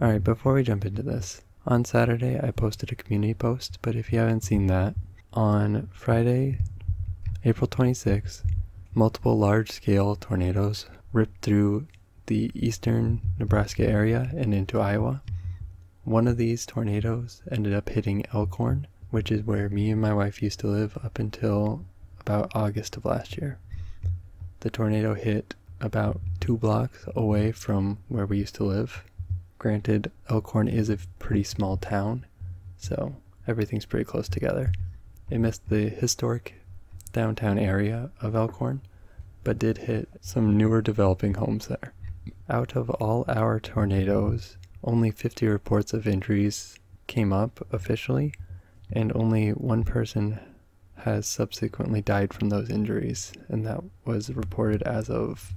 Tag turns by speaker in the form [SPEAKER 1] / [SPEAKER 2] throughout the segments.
[SPEAKER 1] Alright, before we jump into this, on Saturday I posted a community post, but if you haven't seen that, on Friday, April 26th, multiple large-scale tornadoes ripped through the eastern Nebraska area and into Iowa. One of these tornadoes ended up hitting Elkhorn, which is where me and my wife used to live up until about August of last year. The tornado hit about 2 blocks away from where we used to live. Granted, Elkhorn is a pretty small town, so everything's pretty close together. It missed the historic downtown area of Elkhorn, but did hit some newer developing homes there. Out of all our tornadoes, only 50 reports of injuries came up officially, and only one person has subsequently died from those injuries, and that was reported as of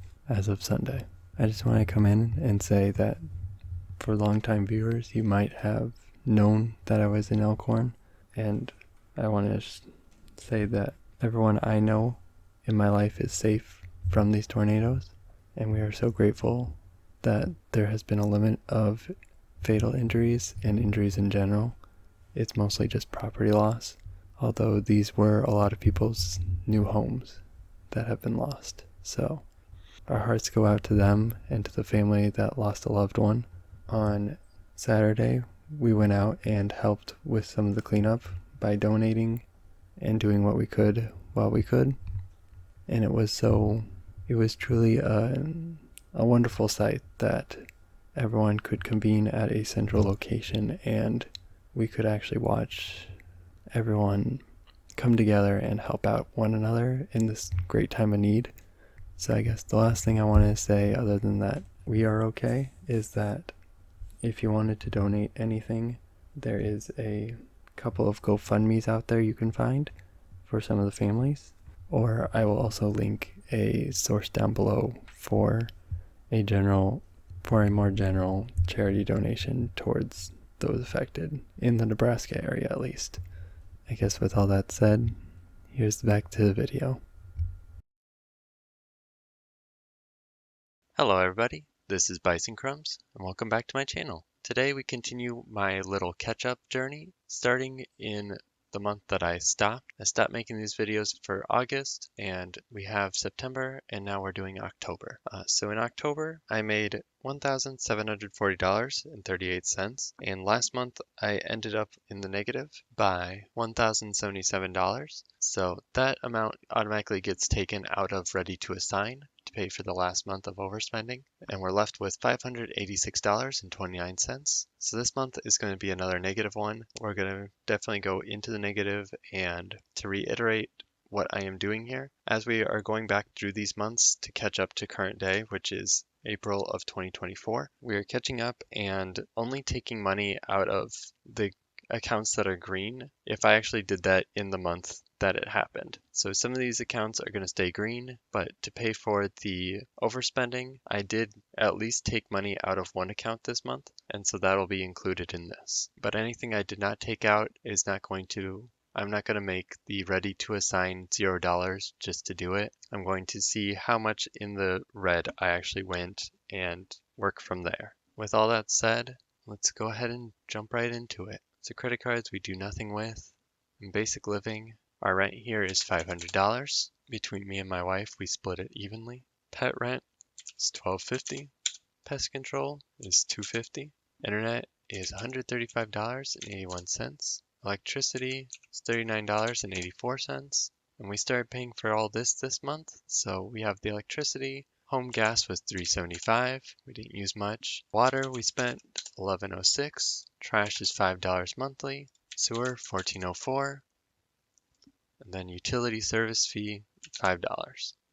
[SPEAKER 1] Sunday. I just want to come in and say that for longtime viewers, you might have known that I was in Elkhorn, and I want to say that everyone I know in my life is safe from these tornadoes, and we are so grateful that there has been a limit of fatal injuries and injuries in general. It's mostly just property loss, although these were a lot of people's new homes that have been lost. So our hearts go out to them and to the family that lost a loved one. On Saturday, we went out and helped with some of the cleanup by donating and doing what we could while we could. And it was truly a wonderful sight that everyone could convene at a central location and we could actually watch everyone come together and help out one another in this great time of need. So I guess the last thing I want to say, other than that we are okay, is that if you wanted to donate anything, there is a couple of GoFundMes out there you can find for some of the families, or I will also link a source down below for a more general charity donation towards those affected in the Nebraska area, at least. I guess with all that said, here's back to the video.
[SPEAKER 2] Hello everybody, this is Bison Crumbs, and welcome back to my channel. Today we continue my little catch-up journey, starting in the month that I stopped. I stopped making these videos for August, and we have September, and now we're doing October. So in October, I made $1,740.38, and last month I ended up in the negative by $1,077. So that amount automatically gets taken out of Ready to Assign to pay for the last month of overspending, and we're left with $586.29. So this month is going to be another negative one. We're going to definitely go into the negative, and to reiterate what I am doing here, as we are going back through these months to catch up to current day, which is April of 2024, we are catching up and only taking money out of the accounts that are green if I actually did that in the month that it happened. So some of these accounts are going to stay green, but to pay for the overspending, I did at least take money out of one account this month, and so that'll be included in this. But anything I did not take out is not going to I'm not going to make the Ready to Assign $0 just to do it. I'm going to see how much in the red I actually went and work from there. With all that said, let's go ahead and jump right into it. So credit cards we do nothing with. In basic living, our rent here is $500. Between me and my wife, we split it evenly. Pet rent is $12.50. Pest control is $2.50. Internet is $135.81. Electricity is $39.84. And we started paying for all this month. So we have the electricity. Home gas was $3.75. We didn't use much. Water we spent $11.06. Trash is $5 monthly. Sewer $14.04. And then utility service fee $5.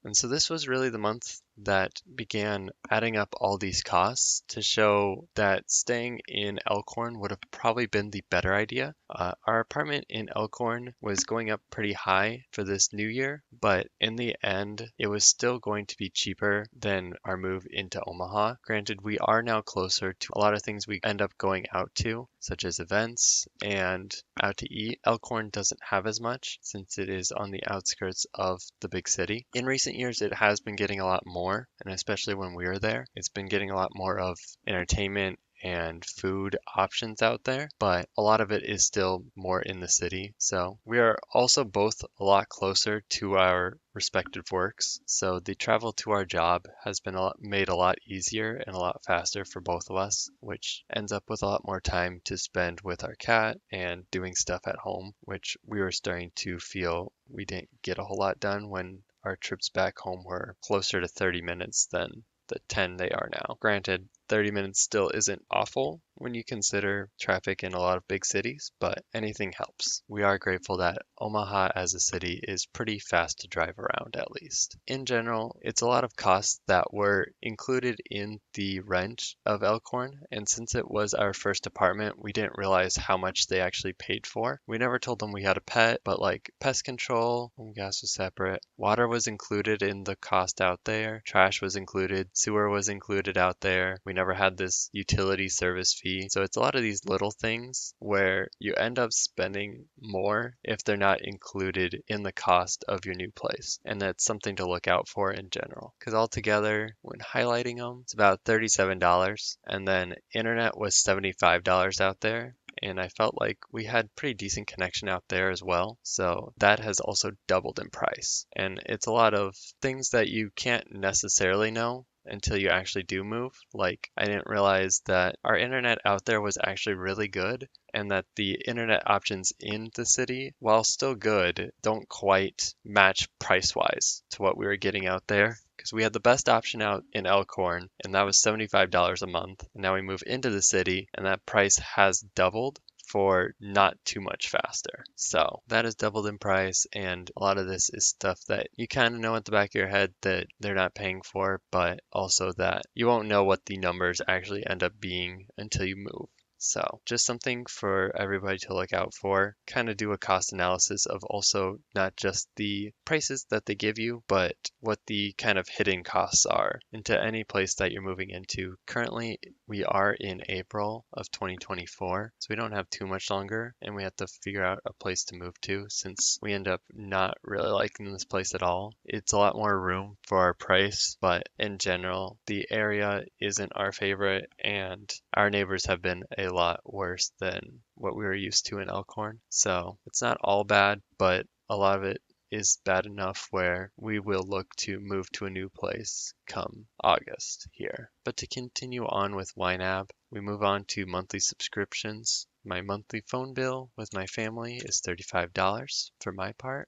[SPEAKER 2] And so this was really the month that began adding up all these costs to show that staying in Elkhorn would have probably been the better idea. Our apartment in Elkhorn was going up pretty high for this new year, but in the end, it was still going to be cheaper than our move into Omaha. Granted, we are now closer to a lot of things we end up going out to, such as events and out to eat. Elkhorn doesn't have as much since it is on the outskirts of the big city. In recent years, it has been getting a lot more, and especially when we were there, it's been getting a lot more of entertainment and food options out there, but a lot of it is still more in the city. So we are also both a lot closer to our respective works. So the travel to our job has been made a lot easier and a lot faster for both of us, which ends up with a lot more time to spend with our cat and doing stuff at home, which we were starting to feel we didn't get a whole lot done when our trips back home were closer to 30 minutes than the 10 they are now. Granted, 30 minutes still isn't awful when you consider traffic in a lot of big cities, but anything helps. We are grateful that Omaha as a city is pretty fast to drive around at least. In general, it's a lot of costs that were included in the rent of Elkhorn, and since it was our first apartment, we didn't realize how much they actually paid for. We never told them we had a pet, but like pest control, gas was separate, water was included in the cost out there, trash was included, sewer was included out there. We never had this utility service fee. So it's a lot of these little things where you end up spending more if they're not included in the cost of your new place. And that's something to look out for in general. Because altogether, when highlighting them, it's about $37. And then internet was $75 out there. And I felt like we had pretty decent connection out there as well. So that has also doubled in price. And it's a lot of things that you can't necessarily know until you actually do move. Like, I didn't realize that our internet out there was actually really good and that the internet options in the city, while still good, don't quite match price-wise to what we were getting out there. Because we had the best option out in Elkhorn, and that was $75 a month. And now we move into the city, and that price has doubled for not too much faster. So that has doubled in price, and a lot of this is stuff that you kind of know at the back of your head that they're not paying for, but also that you won't know what the numbers actually end up being until you move. So just something for everybody to look out for. Kind of do a cost analysis of also not just the prices that they give you, but what the kind of hidden costs are into any place that you're moving into. Currently, we are in April of 2024, so we don't have too much longer, and we have to figure out a place to move to since we end up not really liking this place at all. It's a lot more room for our price, but in general, the area isn't our favorite, and our neighbors have been a lot worse than what we were used to in Elkhorn. So it's not all bad, but a lot of it is bad enough where we will look to move to a new place come August here. But to continue on with YNAB, we move on to monthly subscriptions. My monthly phone bill with my family is $35 for my part.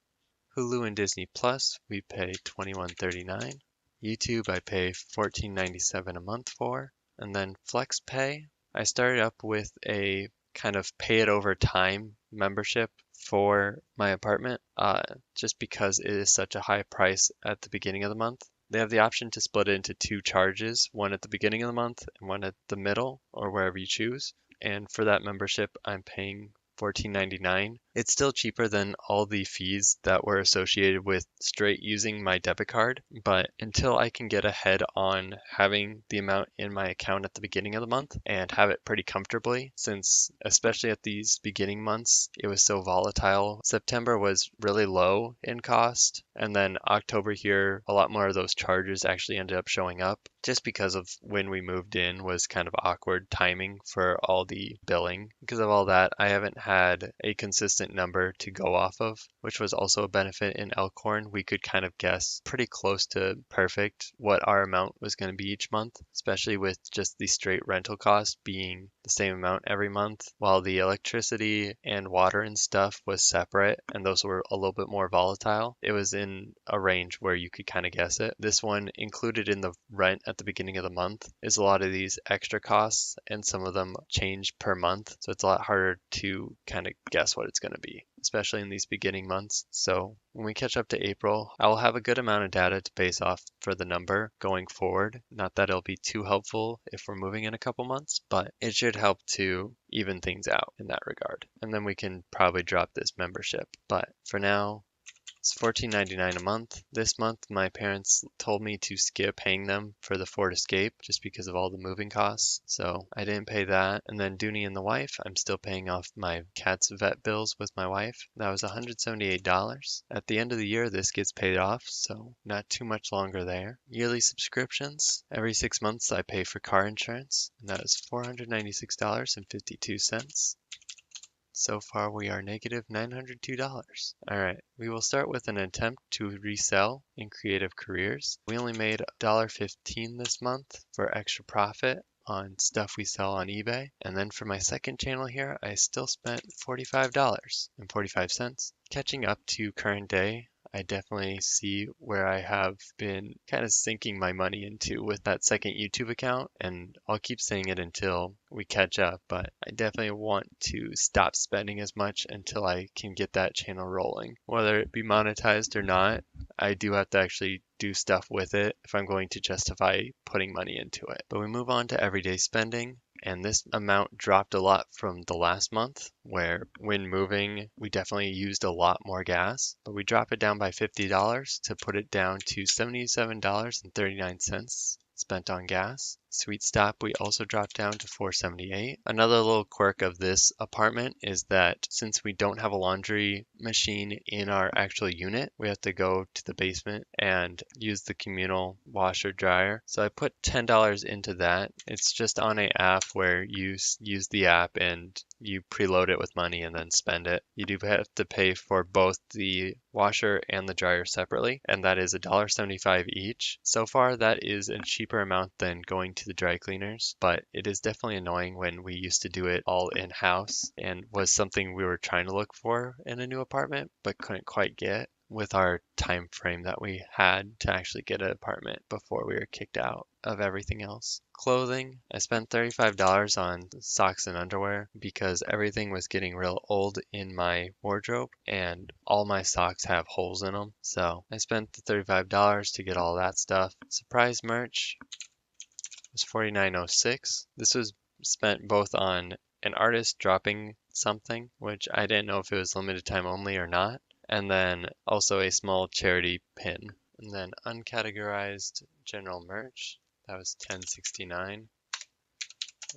[SPEAKER 2] Hulu and Disney Plus, we pay $21.39. YouTube, I pay $14.97 a month for. And then FlexPay, I started up with a kind of pay it over time membership for my apartment, just because it is such a high price at the beginning of the month. They have the option to split it into two charges, one at the beginning of the month and one at the middle or wherever you choose. And for that membership, I'm paying $14.99. It's still cheaper than all the fees that were associated with straight using my debit card, but until I can get ahead on having the amount in my account at the beginning of the month and have it pretty comfortably, since especially at these beginning months, it was so volatile. September was really low in cost, and then October here, a lot more of those charges actually ended up showing up just because of when we moved in was kind of awkward timing for all the billing. Because of all that, I haven't had a consistent number to go off of, which was also a benefit in Elkhorn. We could kind of guess pretty close to perfect what our amount was going to be each month, especially with just the straight rental cost being the same amount every month, while the electricity and water and stuff was separate, and those were a little bit more volatile. It was in a range where you could kind of guess it. This one, included in the rent at the beginning of the month, is a lot of these extra costs, and some of them change per month, so it's a lot harder to kind of guess what it's going to be, especially in these beginning months. So when we catch up to April, I will have a good amount of data to base off for the number going forward. Not that it'll be too helpful if we're moving in a couple months, but it should help to even things out in that regard. And then we can probably drop this membership. But for now, It's $14.99 a month. This month, my parents told me to skip paying them for the Ford Escape just because of all the moving costs. So I didn't pay that. And then Dooney and the wife, I'm still paying off my cat's vet bills with my wife. That was $178. At the end of the year, this gets paid off, so not too much longer there. Yearly subscriptions. Every 6 months, I pay for car insurance, and that is $496.52. So far, we are negative $902. All right, we will start with an attempt to resell in creative careers. We only made $1.15 this month for extra profit on stuff we sell on eBay. And then for my second channel here, I still spent $45.45. Catching up to current day, I definitely see where I have been kind of sinking my money into with that second YouTube account, and I'll keep saying it until we catch up, but I definitely want to stop spending as much until I can get that channel rolling. Whether it be monetized or not, I do have to actually do stuff with it if I'm going to justify putting money into it. But we move on to everyday spending. And this amount dropped a lot from the last month, where when moving, we definitely used a lot more gas. But we drop it down by $50 to put it down to $77.39 spent on gas. Sweet Stop, we also dropped down to $4.78. Another little quirk of this apartment is that since we don't have a laundry machine in our actual unit, we have to go to the basement and use the communal washer dryer. So I put $10 into that. It's just on an app where you use the app and you preload it with money and then spend it. You do have to pay for both the washer and the dryer separately, and that is $1.75 each. So far, that is a cheaper amount than going to the dry cleaners, but it is definitely annoying when we used to do it all in-house and was something we were trying to look for in a new apartment but couldn't quite get with our time frame that we had to actually get an apartment before we were kicked out of everything else. Clothing, I spent $35 on socks and underwear because everything was getting real old in my wardrobe and all my socks have holes in them. So I spent the $35 to get all that stuff. Surprise merch was $49.06. This was spent both on an artist dropping something, which I didn't know if it was limited time only or not, and then also a small charity pin. And then uncategorized general merch, that was $10.69.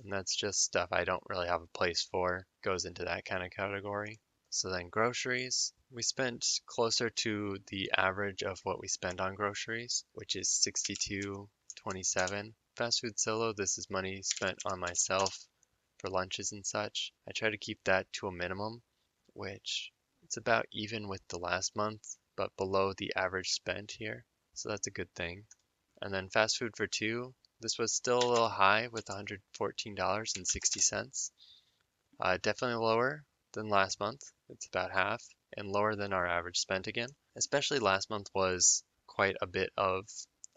[SPEAKER 2] And that's just stuff I don't really have a place for. Goes into that kind of category. So then groceries, we spent closer to the average of what we spend on groceries, which is $62.27. Fast food solo, this is money spent on myself for lunches and such. I try to keep that to a minimum, which it's about even with the last month, but below the average spent here. So that's a good thing. And then fast food for two, this was still a little high with $114.60. Definitely lower than last month. It's about half, and lower than our average spent again. Especially last month was quite a bit of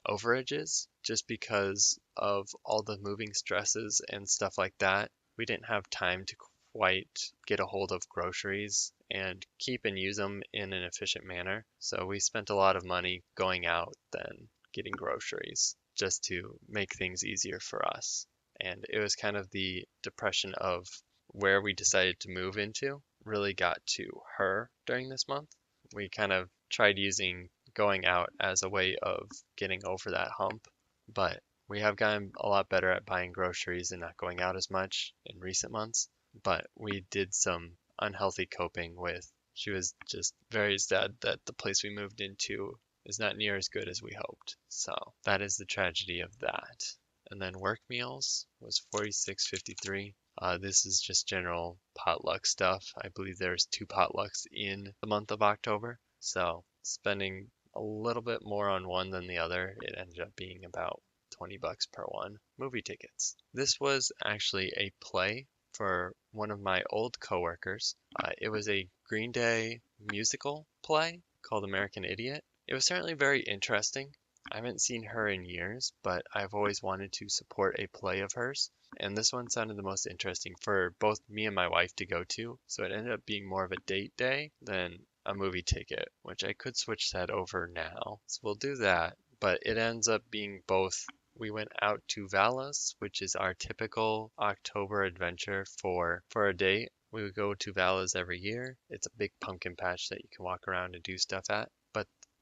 [SPEAKER 2] overages just because of all the moving stresses and stuff like that. We didn't have time to quite get a hold of groceries and keep and use them in an efficient manner. So we spent a lot of money going out than getting groceries just to make things easier for us. And it was kind of the depression of where we decided to move into really got to her during this month. We kind of tried using going out as a way of getting over that hump, but we have gotten a lot better at buying groceries and not going out as much in recent months. But we did some unhealthy coping with, she was just very sad that the place we moved into is not near as good as we hoped. So that is the tragedy of that. And then work meals was $46.53. This is just general potluck stuff. I believe there's 2 potlucks in the month of October. So spending a little bit more on one than the other, it ended up being about $20 per one. Movie tickets. This was actually a play for one of my old coworkers. It was a Green Day musical play called American Idiot. It was certainly very interesting. I haven't seen her in years, but I've always wanted to support a play of hers. And this one sounded the most interesting for both me and my wife to go to. So it ended up being more of a date day than a movie ticket, which I could switch that over now. So we'll do that. But it ends up being both. We went out to Vallis, which is our typical October adventure for a date. We would go to Vallis every year. It's a big pumpkin patch that you can walk around and do stuff at.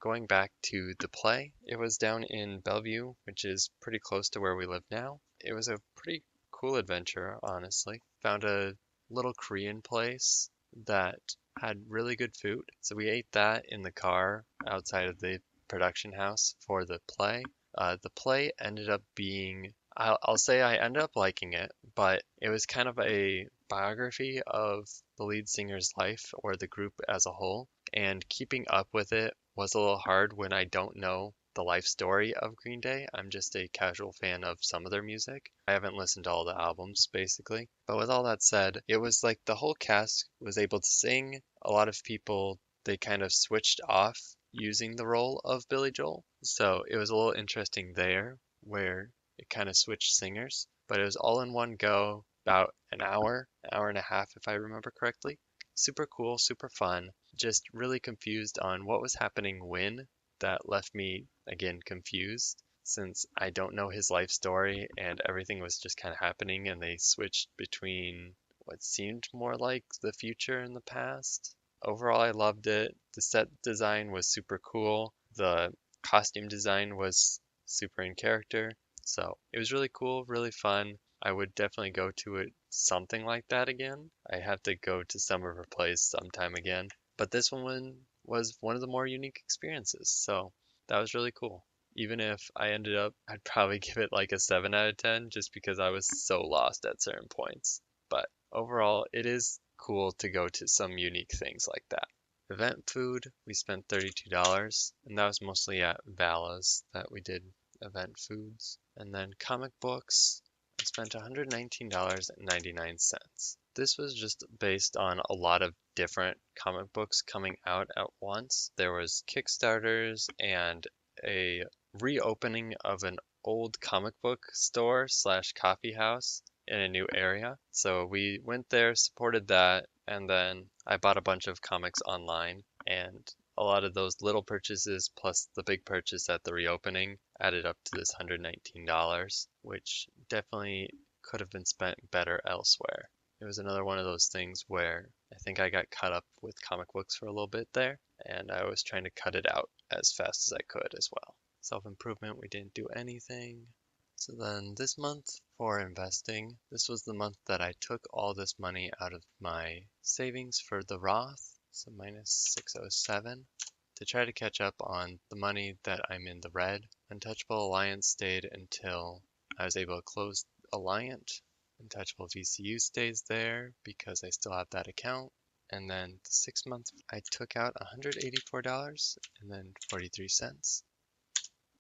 [SPEAKER 2] going back to the play. It was down in Bellevue, which is pretty close to where we live now. It was a pretty cool adventure, honestly. Found a little Korean place that had really good food. So we ate that in the car outside of the production house for the play. The play ended up being, I'll say I ended up liking it, but it was kind of a biography of the lead singer's life or the group as a whole, and keeping up with it was a little hard when I don't know the life story of Green Day. I'm just a casual fan of some of their music. I haven't listened to all the albums, basically. But with all that said, it was like the whole cast was able to sing. A lot of people, they kind of switched off using the role of Billy Joel. So it was a little interesting there where it kind of switched singers. But it was all in one go, about an hour and a half, if I remember correctly. Super cool, super fun. Just really confused on what was happening when. That left me, again, confused since I don't know his life story and everything was just kind of happening and they switched between what seemed more like the future and the past. Overall, I loved it. The set design was super cool. The costume design was super in character. So it was really cool, really fun. I would definitely go to it something like that again. I have to go to some of her plays sometime again. But this one was one of the more unique experiences. So that was really cool. Even if I ended up, I'd probably give it like a 7 out of 10 just because I was so lost at certain points. But overall, it is cool to go to some unique things like that. Event food, we spent $32, and that was mostly at Vala's that we did event foods. And then comic books, I spent $119.99. This was just based on a lot of different comic books coming out at once. There was Kickstarters and a reopening of an old comic book store slash coffee house in a new area. So we went there, supported that, and then I bought a bunch of comics online, and a lot of those little purchases plus the big purchase at the reopening added up to this $119, which definitely could have been spent better elsewhere. It was another one of those things where I think I got caught up with comic books for a little bit there, and I was trying to cut it out as fast as I could as well. Self-improvement, we didn't do anything. So then this month for investing, this was the month that I took all this money out of my savings for the Roth, so minus 607, to try to catch up on the money that I'm in the red. Untouchable Alliance stayed until I was able to close Alliant. Untouchable VCU stays there because I still have that account. And then the 6 month, I took out $184 and then 43 cents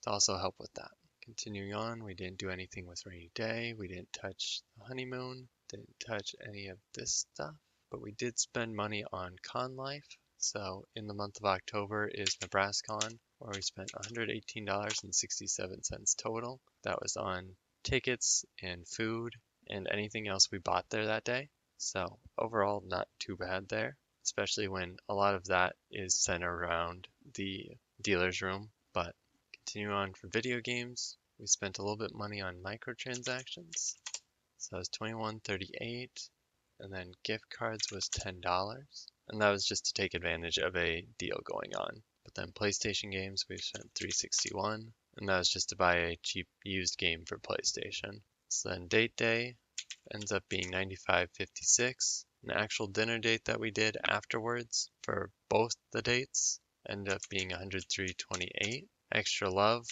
[SPEAKER 2] to also help with that. Continuing on, we didn't do anything with Rainy Day. We didn't touch the honeymoon. Didn't touch any of this stuff. But we did spend money on Con Life. So in the month of October is NebraskaCon, where we spent $118.67 total. That was on tickets and food and anything else we bought there that day. So overall, not too bad there, especially when a lot of that is centered around the dealer's room. But continue on for video games, we spent a little bit money on microtransactions. So that was $21.38, and then gift cards was $10, and that was just to take advantage of a deal going on. But then PlayStation games, we spent $361, and that was just to buy a cheap used game for PlayStation. So then date day ends up being $95.56. An actual dinner date that we did afterwards for both the dates ended up being $103.28. Extra Love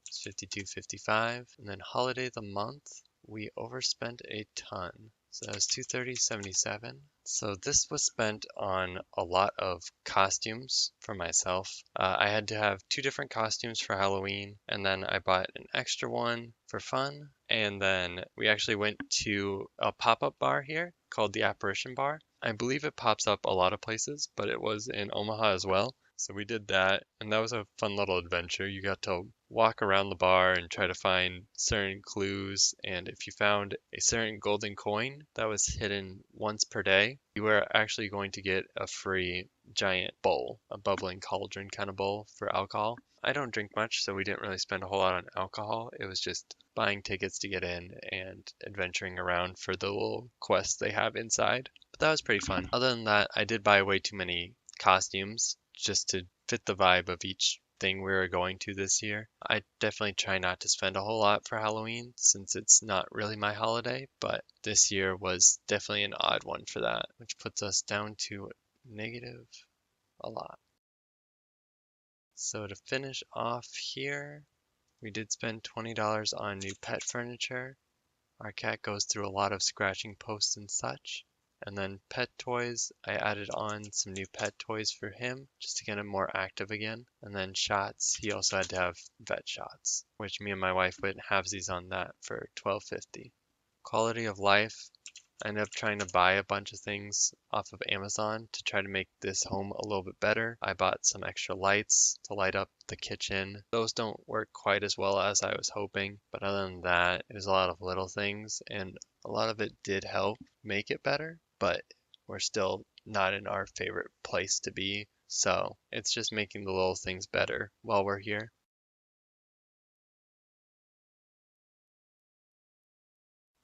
[SPEAKER 2] is $52.55. And then holiday of the month, we overspent a ton. So that was $230.77. So this was spent on a lot of costumes for myself. I had to have 2 different costumes for Halloween, and then I bought an extra one for fun. And then we actually went to a pop-up bar here called the Apparition Bar. I believe it pops up a lot of places, but it was in Omaha as well. So we did that, and that was a fun little adventure. You got to walk around the bar and try to find certain clues, and if you found a certain golden coin that was hidden once per day, you were actually going to get a free giant bowl, a bubbling cauldron kind of bowl for alcohol. I don't drink much, so we didn't really spend a whole lot on alcohol. It was just buying tickets to get in and adventuring around for the little quests they have inside. But that was pretty fun. Other than that, I did buy way too many costumes just to fit the vibe of each thing we were going to this year. I definitely try not to spend a whole lot for Halloween since it's not really my holiday, but this year was definitely an odd one for that, which puts us down to negative a lot. So to finish off here, we did spend $20 on new pet furniture. Our cat goes through a lot of scratching posts and such. And then pet toys, I added on some new pet toys for him just to get him more active again. And then shots, he also had to have vet shots, which me and my wife went halvesies on that for $12.50. Quality of life, I ended up trying to buy a bunch of things off of Amazon to try to make this home a little bit better. I bought some extra lights to light up the kitchen. Those don't work quite as well as I was hoping, but other than that, it was a lot of little things, and a lot of it did help make it better, but we're still not in our favorite place to be, so it's just making the little things better while we're here.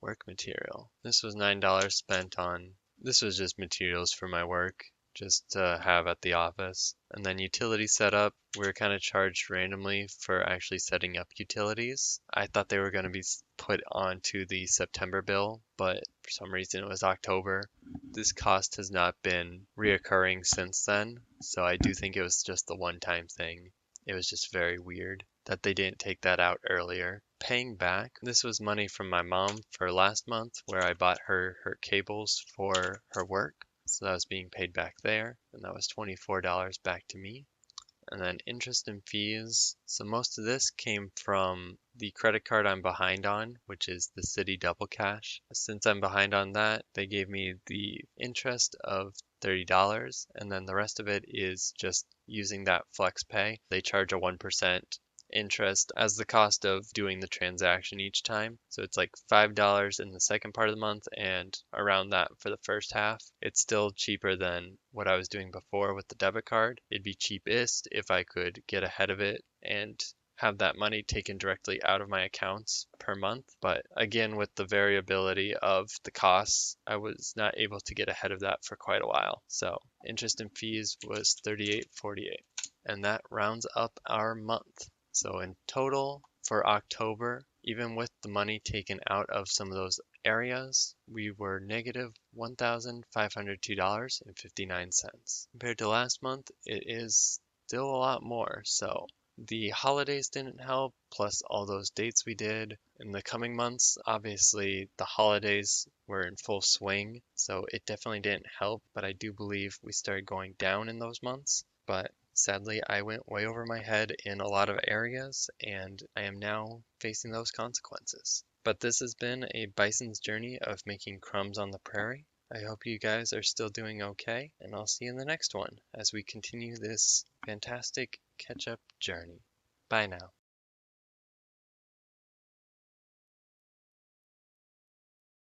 [SPEAKER 2] Work material. This was $9 spent on, this was just materials for my work, just to have at the office. And then utility setup, we were kind of charged randomly for actually setting up utilities. I thought they were going to be put onto the September bill, but for some reason it was October. This cost has not been reoccurring since then, so I do think it was just the one-time thing. It was just very weird that they didn't take that out earlier. Paying back, this was money from my mom for last month where I bought her cables for her work. So that was being paid back there, and that was $24 back to me. And then interest and fees. So most of this came from the credit card I'm behind on, which is the City Double Cash. Since I'm behind on that, they gave me the interest of $30, and then the rest of it is just using that flex pay. They charge a 1% interest as the cost of doing the transaction each time. So it's like $5 in the second part of the month and around that for the first half. It's still cheaper than what I was doing before with the debit card. It'd be cheapest if I could get ahead of it and have that money taken directly out of my accounts per month. But again, with the variability of the costs, I was not able to get ahead of that for quite a while. So interest and fees was $38.48. And that rounds up our month. So in total for October, even with the money taken out of some of those areas, we were negative $1,502.59. Compared to last month, it is still a lot more. So the holidays didn't help, plus all those dates we did. In the coming months, obviously the holidays were in full swing, so it definitely didn't help, but I do believe we started going down in those months. But sadly, I went way over my head in a lot of areas, and I am now facing those consequences. But this has been a bison's journey of making crumbs on the prairie. I hope you guys are still doing okay, and I'll see you in the next one as we continue this fantastic catch-up journey. Bye now.